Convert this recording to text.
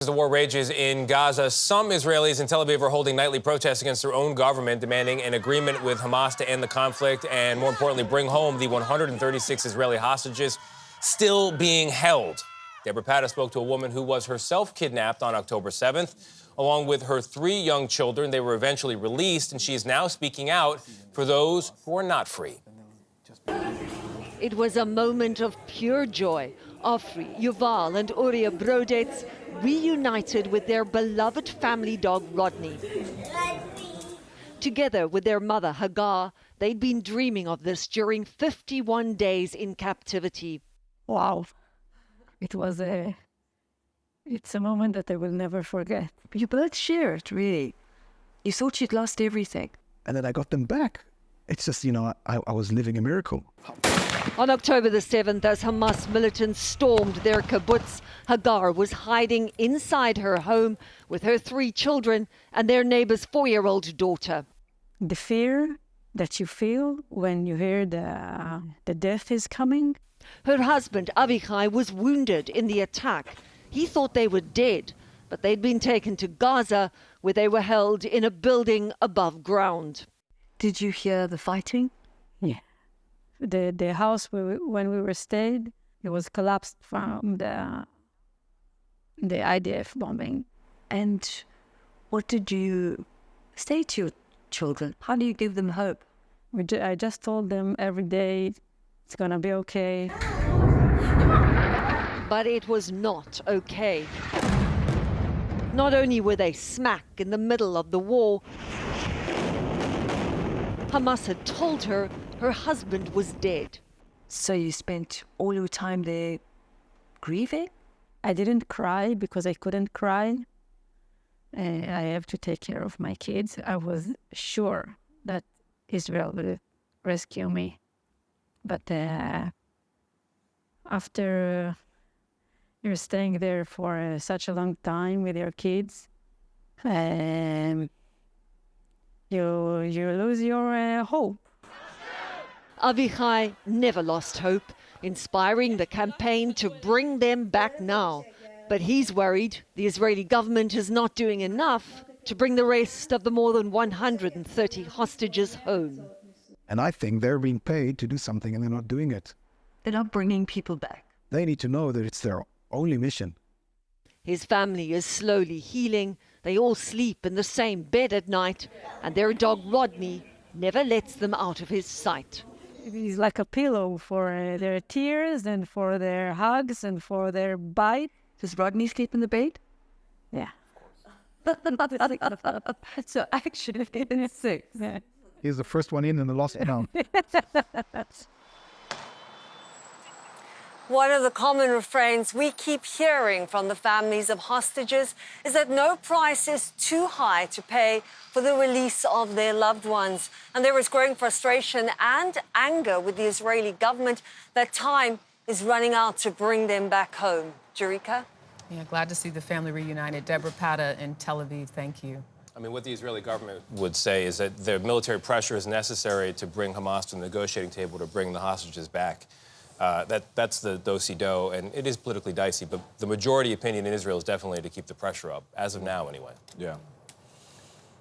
the war rages in Gaza, some Israelis in Tel Aviv are holding nightly protests against their own government, demanding an agreement with Hamas to end the conflict and, more importantly, bring home the 136 Israeli hostages still being held. Debora Patta spoke to a woman who was herself kidnapped on October 7th, along with her 3 young children. They were eventually released, and she is now speaking out for those who are not free. It was a moment of pure joy. Afri, Yuval and Uriah Brodets reunited with their beloved family dog Rodney. Together with their mother Hagar, they'd been dreaming of this during 51 days in captivity. Wow. It's a moment that I will never forget. You both shared, really. You thought you'd lost everything. And then I got them back. It's just, I was living a miracle. On October the 7th, as Hamas militants stormed their kibbutz, Hagar was hiding inside her home with her 3 children and their neighbor's 4-year-old daughter. The fear that you feel when you hear the death is coming. Her husband, Avichai, was wounded in the attack. He thought they were dead, but they'd been taken to Gaza, where they were held in a building above ground. Did you hear the fighting? Yeah. The house when we were stayed, it was collapsed from the IDF bombing. And what did you say to your children? How do you give them hope? I just told them every day, it's going to be okay. But it was not okay. Not only were they smack in the middle of the war, Hamas had told her her husband was dead. So you spent all your time there grieving? I didn't cry because I couldn't cry. I have to take care of my kids. I was sure that Israel will rescue me. But after you're staying there for such a long time with your kids, you lose your hope. Avichai never lost hope, inspiring the campaign to bring them back now. But he's worried the Israeli government is not doing enough to bring the rest of the more than 130 hostages home. And I think they're being paid to do something and they're not doing it. They're not bringing people back. They need to know that it's their only mission. His family is slowly healing. They all sleep in the same bed at night, and their dog Rodney never lets them out of his sight. He's like a pillow for their tears and for their hugs and for their bite. Does Rodney sleep in the bed? Yeah. So actually, it's 6. Yeah. He's the first one in and the last one out. One of the common refrains we keep hearing from the families of hostages is that no price is too high to pay for the release of their loved ones. And there is growing frustration and anger with the Israeli government that time is running out to bring them back home. Jerika? Yeah, glad to see the family reunited. Debora Patta in Tel Aviv, thank you. I mean, what the Israeli government would say is that the military pressure is necessary to bring Hamas to the negotiating table to bring the hostages back. That's the do-si-do, and it is politically dicey, but the majority opinion in Israel is definitely to keep the pressure up, as of now anyway. Yeah.